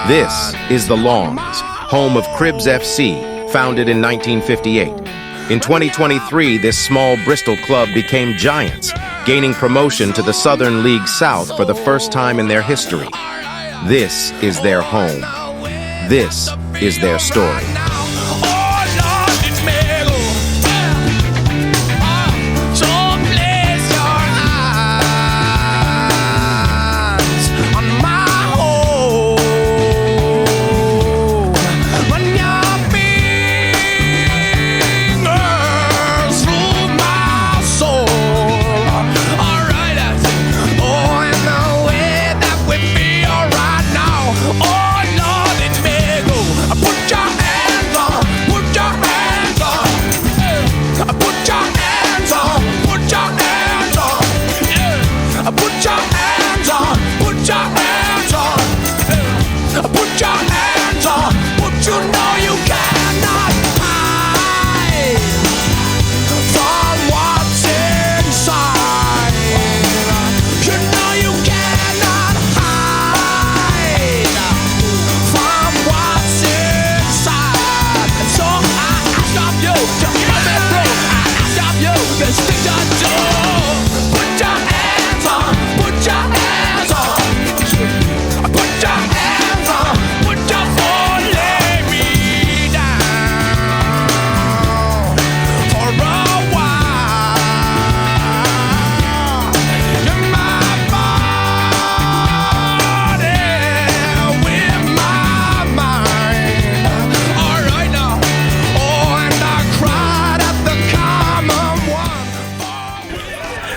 This is the Lawns, home of Cribbs FC, founded in 1958. In 2023, this small Bristol club became giants, gaining promotion to the Southern League South for the first time in their history. This is their home. This is their story.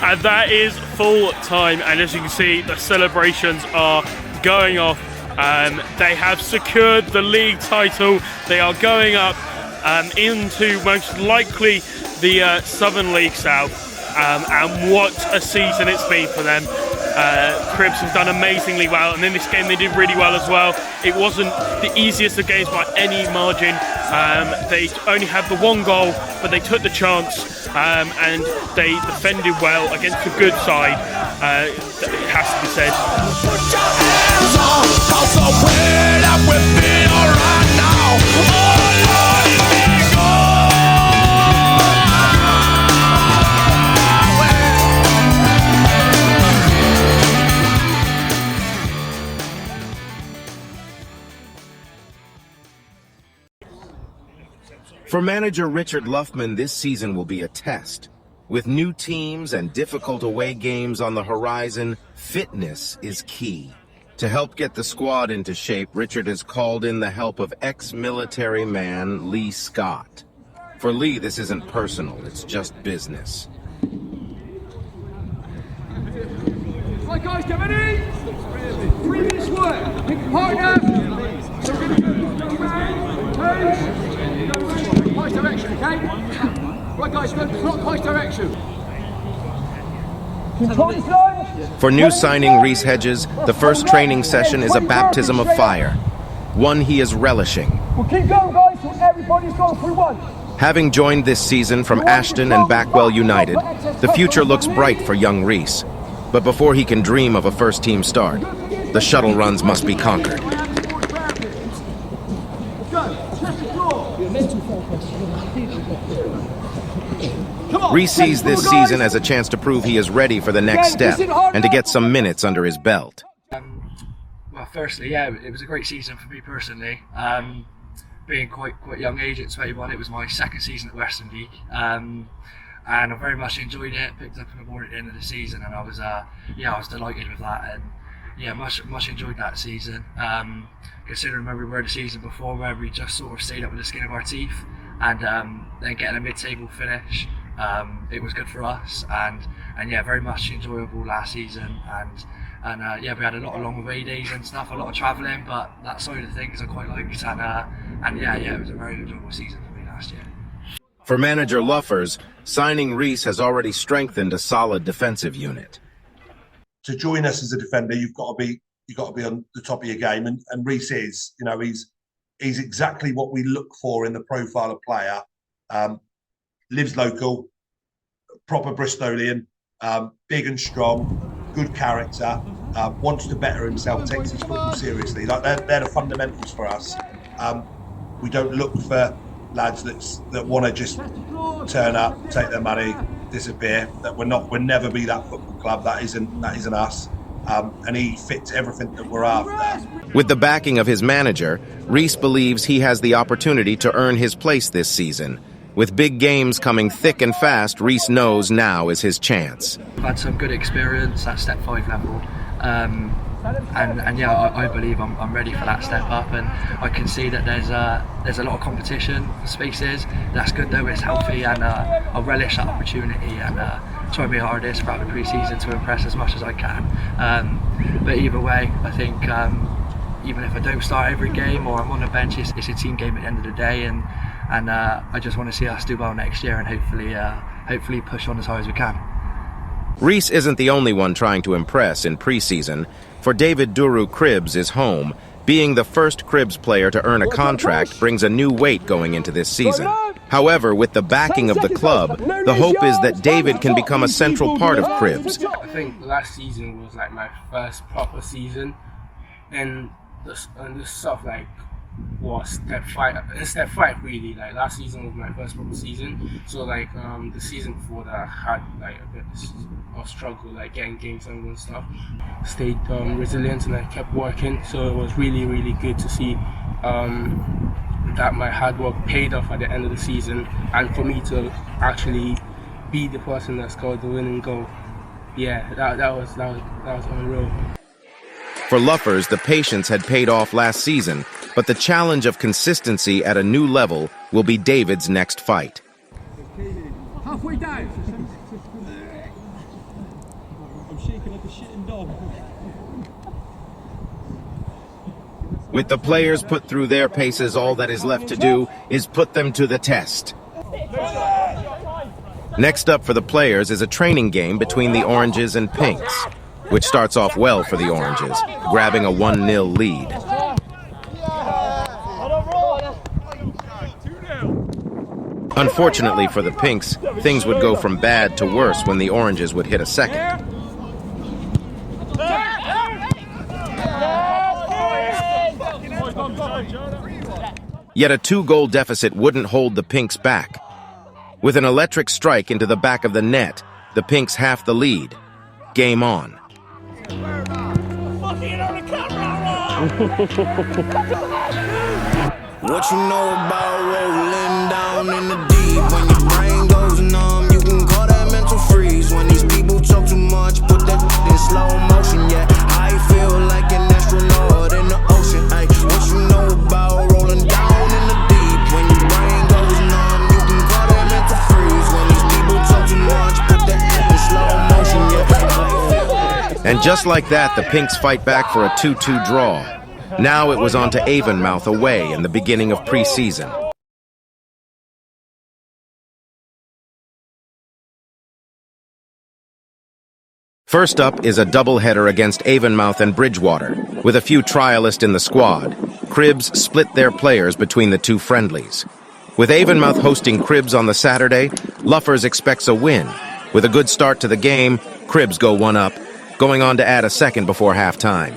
And that is full time, and as you can see, the celebrations are going off. They have secured the league title. They are going up into most likely the Southern League South, and what a season it's been for them. Cribbs have done amazingly well, and in this game they did really well as well. It wasn't the easiest of games by any margin. They only had the one goal, but they took the chance, and they defended well against a good side. It has to be said. Put your hands on, 'cause the way that we feel right now. Oh Lord, let go. For manager Richard Luffman, this season will be a test. With new teams and difficult away games on the horizon, fitness is key. To help get the squad into shape, Richard has called in the help of ex-military man Lee Scott. For Lee, this isn't personal, it's just business. Right guys, get ready! 3 minutes work! Pick a partner! So we're going to go clockwise direction, okay? Right guys, go clockwise direction. For new signing Reese Hedges, the first training session is a baptism of fire, one he is relishing. We'll keep going guys till everybody's gone through one. Having joined this season from Ashton and Backwell United, the future looks bright for young Reese. But before he can dream of a first-team start, the shuttle runs must be conquered. Reese sees this season as a chance to prove he is ready for the next step and to get some minutes under his belt. Well, firstly, yeah, it was a great season for me personally. Being quite young age at 21, it was my second season at Western League, and I very much enjoyed it. Picked up an award at the end of the season, and I was delighted with that, and yeah, much enjoyed that season. Considering where we were the season before, where we just sort of stayed up with the skin of our teeth, and then getting a mid-table finish. It was good for us, and yeah, very much enjoyable last season, and yeah, we had a lot of long away days and stuff, a lot of travelling, but that side of things I quite liked, and yeah, it was a very enjoyable season for me last year. For manager Luffers, signing Reese has already strengthened a solid defensive unit. To join us as a defender, you've got to be on the top of your game, and Reese is, he's exactly what we look for in the profile of player. Lives local, proper Bristolian, big and strong, good character, wants to better himself, takes his football seriously. Like they're the fundamentals for us. We don't look for lads that want to just turn up, take their money, disappear. That we'll never be that football club. That isn't us. And he fits everything that we're after. With the backing of his manager, Reece believes he has the opportunity to earn his place this season. With big games coming thick and fast, Reece knows now is his chance. I've had some good experience at step 5 level. And yeah, I believe I'm ready for that step up, and I can see that there's a lot of competition for spaces. That's good though, it's healthy, and I'll relish that opportunity and try my hardest throughout the pre-season to impress as much as I can. But either way, I think even if I don't start every game or I'm on the bench, it's a team game at the end of the day, and I just want to see us do well next year and hopefully push on as high as we can. Reece isn't the only one trying to impress in preseason. For David Duru, Cribbs is home. Being the first Cribbs player to earn a contract brings a new weight going into this season. However, with the backing of the club, the hope is that David can become a central part of Cribbs. I think last season was like my first proper season, and this stuff like was step 5 really. Like last season was my first proper season, so like the season before that I had like a bit of struggle like getting games and stuff. Stayed resilient and I kept working, so it was really good to see that my hard work paid off at the end of the season, and for me to actually be the person that scored the winning goal. Yeah, that was unreal. For Luffers, the patience had paid off last season, but the challenge of consistency at a new level will be David's next fight. Halfway down. I'm shaking like a shitting dog. With the players put through their paces, all that is left to do is put them to the test. Next up for the players is a training game between the Oranges and Pinks, which starts off well for the Oranges, grabbing a 1-0 lead. Unfortunately for the Pinks, things would go from bad to worse when the Oranges would hit a second. Yet a 2-goal deficit wouldn't hold the Pinks back. With an electric strike into the back of the net, the Pinks half the lead. Game on. What you know about rolling down in the deep? When your brain goes numb, you can call that mental freeze. When these people talk too much, put that in slow motion. Yeah, I feel like an astronaut in the ocean. Ay, what you know about rolling down in the deep? When your brain goes numb, you can call that mental freeze. When these people talk too much, put that in slow motion. Yeah. And just like that, the Pinks fight back for a 2-2 draw. Now it was on to Avonmouth away in the beginning of pre-season. First up is a doubleheader against Avonmouth and Bridgewater, with a few trialists in the squad. Cribbs split their players between the two friendlies. With Avonmouth hosting Cribbs on the Saturday, Luffers expects a win. With a good start to the game, Cribbs go 1-up, going on to add a second before halftime.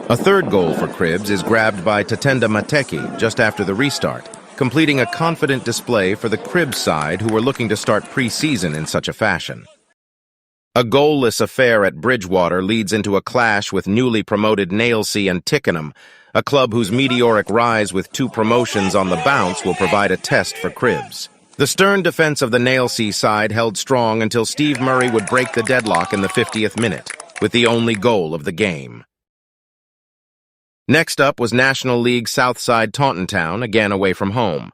A third goal for Cribbs is grabbed by Tatenda Mateki just after the restart, completing a confident display for the Cribbs side who were looking to start pre-season in such a fashion. A goalless affair at Bridgewater leads into a clash with newly promoted Nailsea and Tickenham, a club whose meteoric rise with 2 promotions on the bounce will provide a test for Cribbs. The stern defense of the Nailsea side held strong until Steve Murray would break the deadlock in the 50th minute, with the only goal of the game. Next up was National League Southside Taunton Town, again away from home.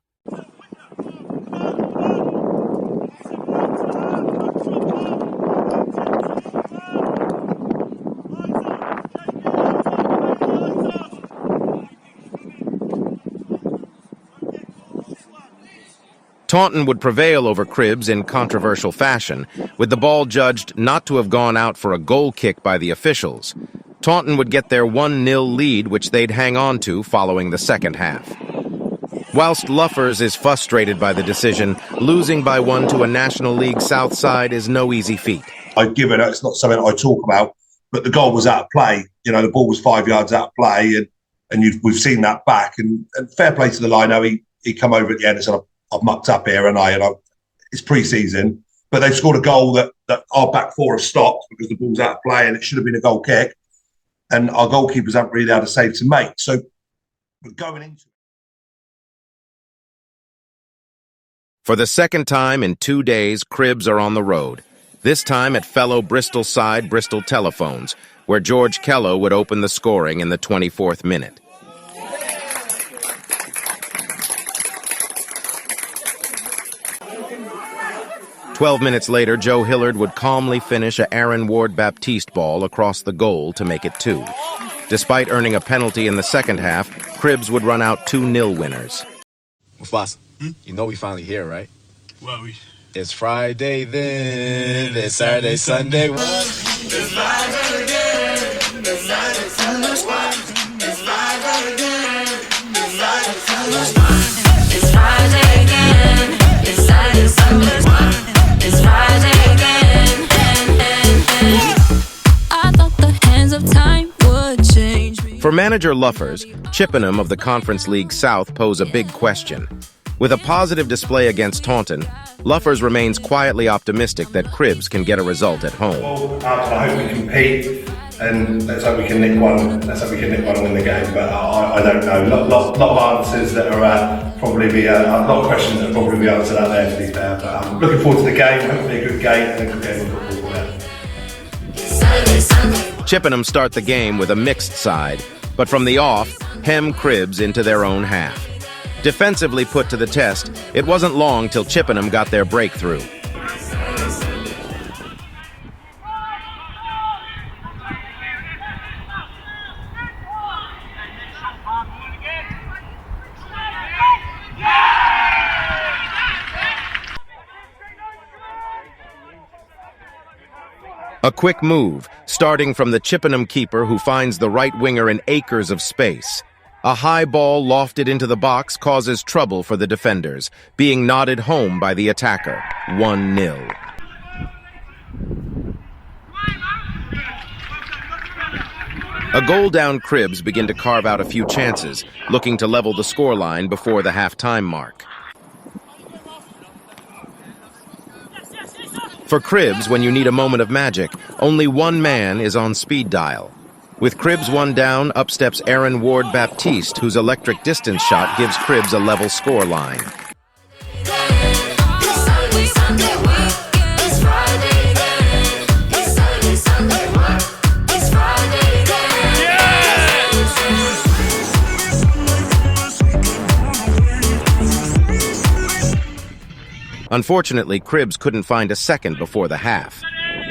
Taunton would prevail over Cribbs in controversial fashion, with the ball judged not to have gone out for a goal kick by the officials. Taunton would get their 1-0 lead, which they'd hang on to following the second half. Whilst Luffers is frustrated by the decision, losing by 1 to a National League South side is no easy feat. I give it, it's not something I talk about, but the goal was out of play. You know, the ball was 5 yards out of play, and we've seen that back. And fair play to the lino, he come over at the end and said, I've mucked up here, and it's pre-season. But they've scored a goal that our back four has stopped because the ball's out of play and it should have been a goal kick. And our goalkeepers haven't really had a save to make. So we're going into it. For the second time in 2 days, Cribbs are on the road. This time at fellow Bristol side Bristol Telephones, where George Kello would open the scoring in the 24th minute. "12 minutes later, Joe Hillard would calmly finish a Aaron Ward-Baptiste ball across the goal to make it 2. Despite earning a penalty in the second half, Cribbs would run out 2-0 winners. Mufasa, you know we finally here, right? Well, It's Friday then, it's Saturday, Sunday. It's Friday again, it's Saturday, Sunday. It's Friday again, it's Saturday, Sunday. It's Friday again, it's Saturday, Sunday. It's Friday again, I thought the hands of time would change me. For manager Luffers, Chippenham of the Conference League South pose a big question. With a positive display against Taunton, Luffers remains quietly optimistic that Cribbs can get a result at home. Well, I hope we compete, and let's hope we can nick one. Let's hope we can nick one and win the game. But I don't know. Lot of answers that are probably be a lot of questions that will probably be answered out there. To be fair, but I'm looking forward to the game. Hopefully, a good game and a good game of football. Chippenham start the game with a mixed side, but from the off, hem Cribbs into their own half. Defensively put to the test, it wasn't long till Chippenham got their breakthrough. A quick move, starting from the Chippenham keeper who finds the right winger in acres of space. A high ball lofted into the box causes trouble for the defenders, being nodded home by the attacker, 1-0. A goal down, Cribbs begin to carve out a few chances, looking to level the scoreline before the half-time mark. For Cribbs, when you need a moment of magic, only one man is on speed dial. With Cribbs one down, up steps Aaron Ward-Baptiste, whose electric distance shot gives Cribbs a level score line. Unfortunately, Cribbs couldn't find a second before the half.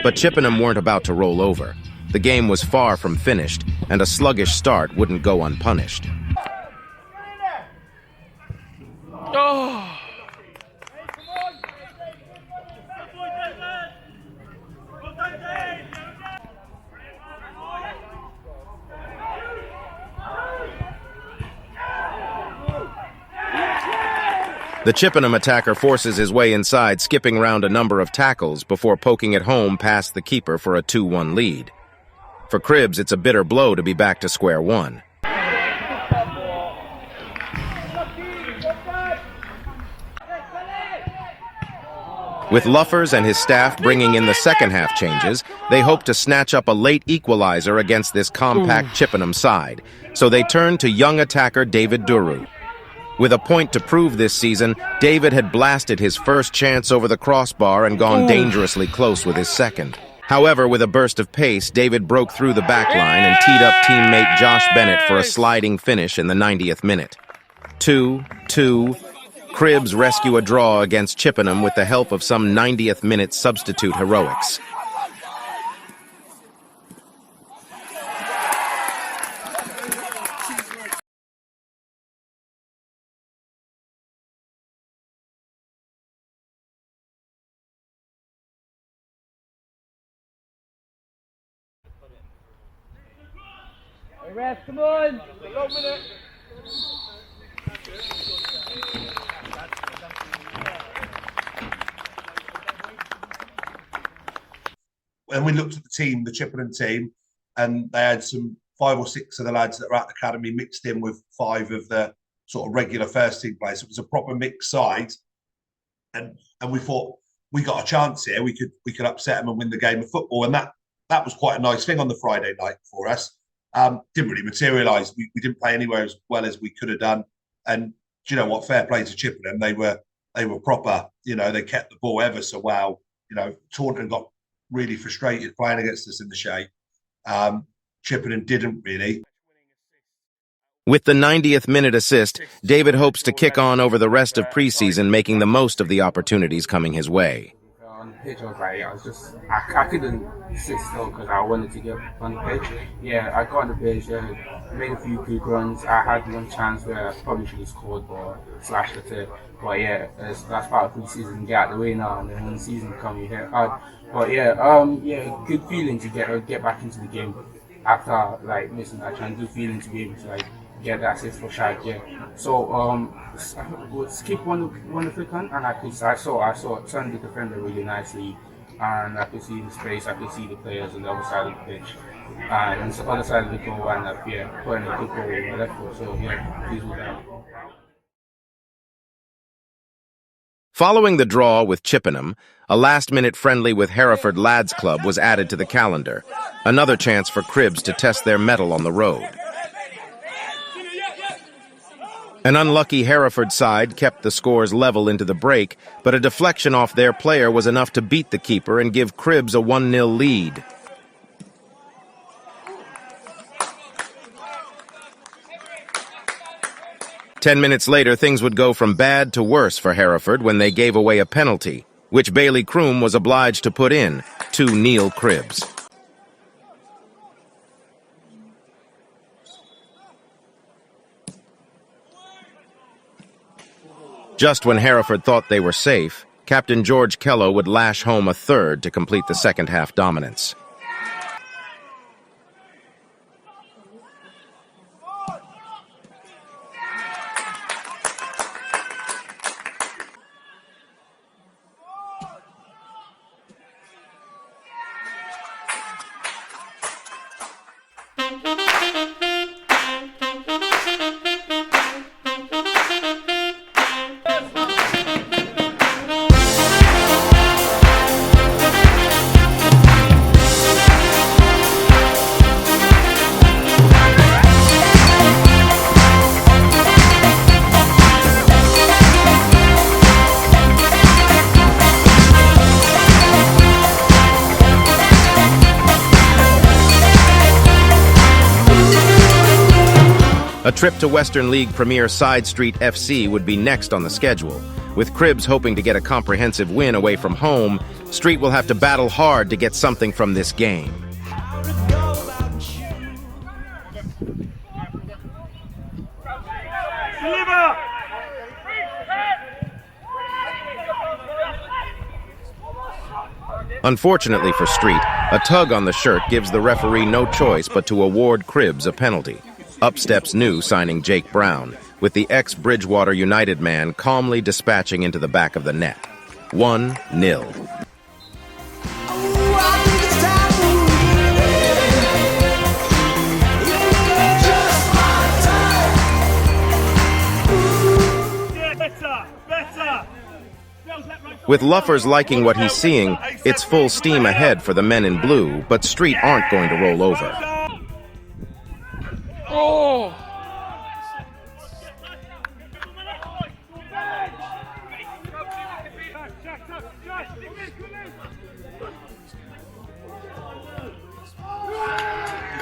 But Chippenham weren't about to roll over. The game was far from finished, and a sluggish start wouldn't go unpunished. Oh. The Chippenham attacker forces his way inside, skipping round a number of tackles before poking it home past the keeper for a 2-1 lead. For Cribbs, it's a bitter blow to be back to square one. With Luffers and his staff bringing in the second half changes, they hope to snatch up a late equalizer against this compact Chippenham side, so they turn to young attacker David Duru. With a point to prove this season, David had blasted his first chance over the crossbar and gone dangerously close with his second. However, with a burst of pace, David broke through the back line and teed up teammate Josh Bennett for a sliding finish in the 90th minute. 2-2. Cribbs rescue a draw against Chippenham with the help of some 90th minute substitute heroics. Ref, come on! When we looked at the team, the Chippenham team, and they had 5 or 6 of the lads that are at the academy mixed in with 5 of the sort of regular first team players. It was a proper mixed side, and we thought we got a chance here. We could upset them and win the game of football, and that was quite a nice thing on the Friday night for us. Didn't really materialise. We didn't play anywhere as well as we could have done. And do you know what? Fair play to Chippenham. They were proper. You know, they kept the ball ever so well. You know, Taunton got really frustrated playing against us in the shape. Chippenham didn't really. With the 90th minute assist, David hopes to kick on over the rest of pre-season, making the most of the opportunities coming his way. On the pitch, I couldn't sit still because I wanted to get on the pitch. Yeah, I got on the pitch, made a few quick runs. I had one chance where I probably should have scored or slashed the tip. But yeah, that's part of pre-season. Get out of the way now, and then when the season comes, you hit hard. But yeah, good feeling to get back into the game after like missing that chance. Good feeling to be able to like get that assist for Shad, yeah. So we'll skip one flick-on, and I saw it turn the defender really nicely, and I could see the space, I could see the players on the other side of the pitch, and on the other side of the goal, and putting a good goal with my left foot. So yeah, pleased with that. Following the draw with Chippenham, a last-minute friendly with Hereford Lads Club was added to the calendar, another chance for Cribbs to test their mettle on the road. An unlucky Hereford side kept the scores level into the break, but a deflection off their player was enough to beat the keeper and give Cribbs a 1-0 lead. Ten minutes later, things would go from bad to worse for Hereford when they gave away a penalty, which Bailey Kroom was obliged to put in to Neil Cribbs. Just when Hereford thought they were safe, Captain George Kello would lash home a third to complete the second-half dominance. A trip to Western League Premier Side Street FC would be next on the schedule. With Cribbs hoping to get a comprehensive win away from home, Street will have to battle hard to get something from this game. Unfortunately for Street, a tug on the shirt gives the referee no choice but to award Cribbs a penalty. Up steps new signing Jake Brown, with the ex-Bridgewater United man calmly dispatching into the back of the net. 1-0. With Luffers liking what he's seeing, it's full steam ahead for the men in blue, but Street aren't going to roll over. Oh!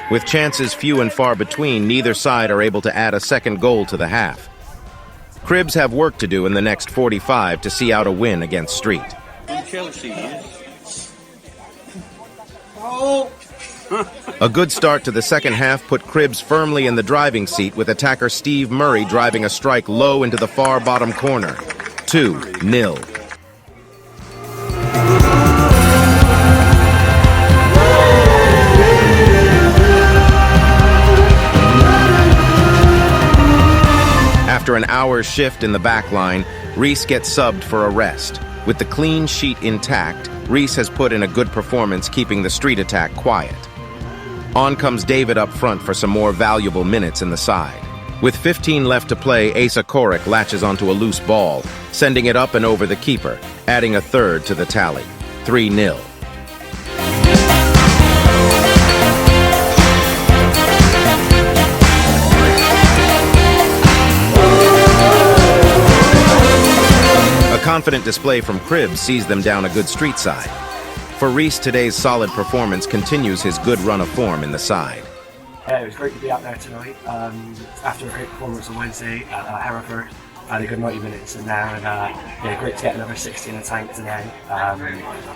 With chances few and far between, neither side are able to add a second goal to the half. Cribbs have work to do in the next 45 to see out a win against Street. A good start to the second half put Cribbs firmly in the driving seat, with attacker Steve Murray driving a strike low into the far bottom corner. 2-0. After an hour's shift in the back line, Reese gets subbed for a rest. With the clean sheet intact, Reese has put in a good performance keeping the street attack quiet. On comes David up front for some more valuable minutes in the side. With 15 left to play, Asa Korik latches onto a loose ball, sending it up and over the keeper, adding a third to the tally. 3-0. A confident display from Cribb sees them down a good street side. For Reese, today's solid performance continues his good run of form in the side. It was great to be out there tonight. After a great performance on Wednesday at Hereford, I had a good 90 minutes in there, and yeah, great to get another 60 in the tank today.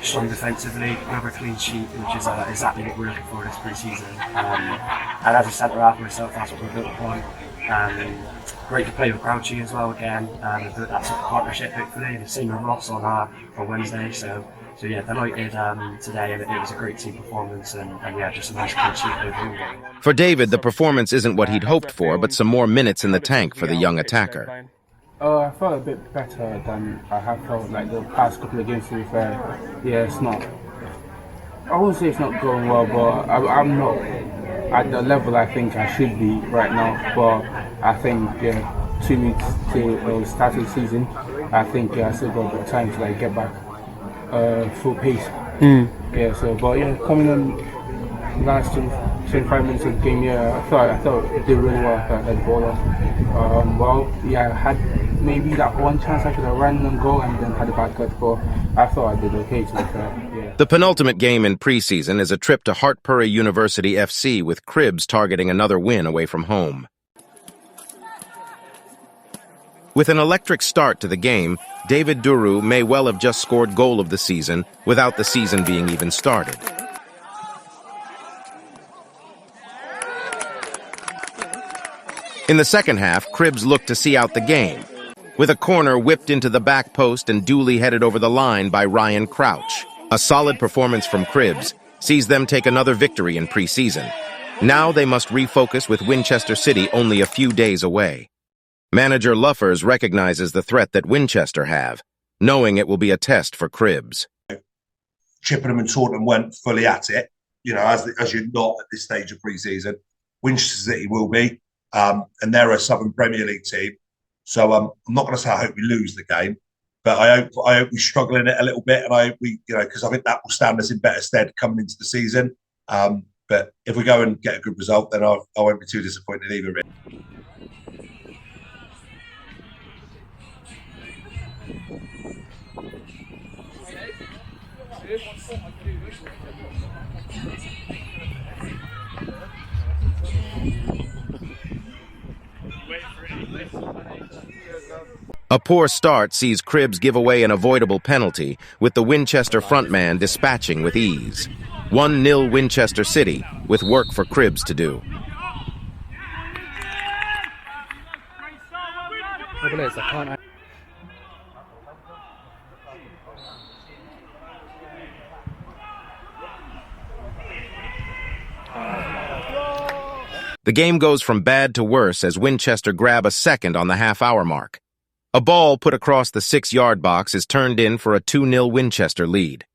Strong defensively, another clean sheet, which is exactly what we're looking for this pre-season. And as a centre half myself, that's what we're built upon. Great to play with Grouchy as well again, and built that sort of partnership hopefully. And the same with Ross on Wednesday. So yeah, delighted today, and it was a great team performance, and yeah, just a nice clean sheet overall. For David, the performance isn't what he'd hoped for, but some more minutes in the tank for the young attacker. I felt a bit better than I have felt like the past couple of games, to be fair. Yeah, it's not, I won't say it's not going well, but I'm not at the level I think I should be right now. But I think, yeah, 2 weeks to start of the season, I think I still got a bit of time to like get back full pace. Yeah, so, but yeah, coming on last 25 minutes of the game, yeah, I thought it did really well. I thought I had the ball on. Well, yeah, I had maybe that one chance I could have ran and go and then had a bad cut, but I thought I did okay, to be fair. Yeah. The penultimate game in preseason is a trip to Hartpury University FC, with Cribbs targeting another win away from home. With an electric start to the game, David Duru may well have just scored goal of the season without the season being even started. In the second half, Cribbs looked to see out the game, with a corner whipped into the back post and duly headed over the line by Ryan Crouch. A solid performance from Cribbs sees them take another victory in pre-season. Now they must refocus with Winchester City only a few days away. Manager Luffers recognizes the threat that Winchester have, knowing it will be a test for Cribbs. Chippenham and Taunton went fully at it, you know, as you're not at this stage of pre-season. Winchester City will be, and they're a Southern Premier League team. So I'm not going to say I hope we lose the game, but I hope we struggle in it a little bit, and I hope we, you know, because I think that will stand us in better stead coming into the season. But if we go and get a good result, then I won't be too disappointed either. A poor start sees Cribbs give away an avoidable penalty, with the Winchester frontman dispatching with ease. 1-0 Winchester City, with work for Cribbs to do. The game goes from bad to worse as Winchester grab a second on the half-hour mark. A ball put across the 6-yard box is turned in for a 2-0 Winchester lead.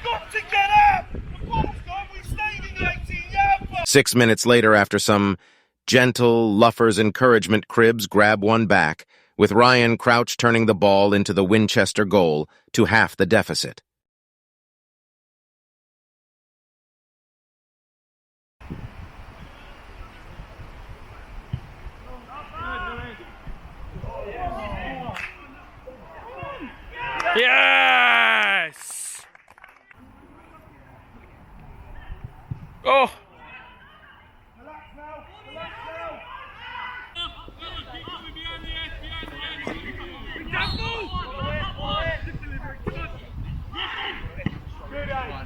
Got to get up! The ball's gone, we stayed in the 18-yard box! 6 minutes later, after some gentle Luffers encouragement, Cribbs grab one back, with Ryan Crouch turning the ball into the Winchester goal to half the deficit. Yes! Oh!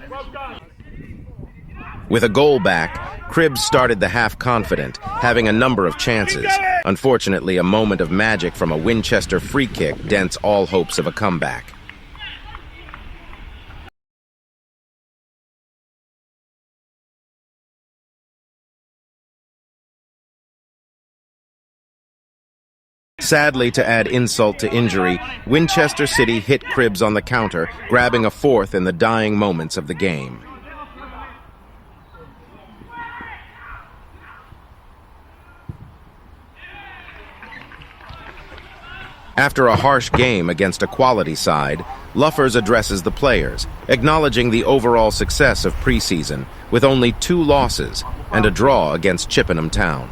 Well done. With a goal back, Cribb started the half confident, having a number of chances. Unfortunately, a moment of magic from a Winchester free kick dents all hopes of a comeback. Sadly, to add insult to injury, Winchester City hit Cribbs on the counter, grabbing a fourth in the dying moments of the game. After a harsh game against a quality side, Luffers addresses the players, acknowledging the overall success of preseason, with only 2 losses and a draw against Chippenham Town,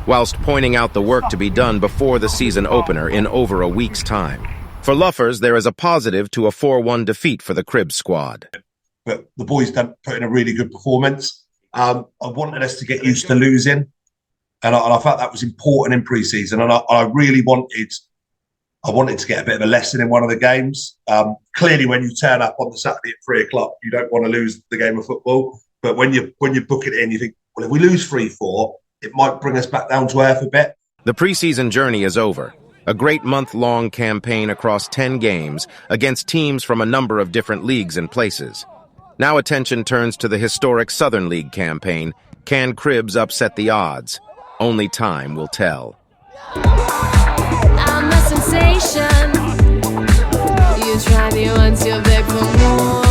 whilst pointing out the work to be done before the season opener in over a week's time. For Luffers, there is a positive to a 4-1 defeat for the Cribb squad. But the boys put in a really good performance. I wanted us to get used to losing, and I felt that was important in pre-season, and I really wanted to get a bit of a lesson in one of the games. Clearly, when you turn up on the Saturday at 3 o'clock, you don't want to lose the game of football. But when you book it in, you think, well, if we lose 3-4, it might bring us back down to earth a bit. The preseason journey is over. A great month-long campaign across 10 games against teams from a number of different leagues and places. Now attention turns to the historic Southern League campaign. Can Cribbs upset the odds? Only time will tell. I'm a sensation. You try me once, you're back for more.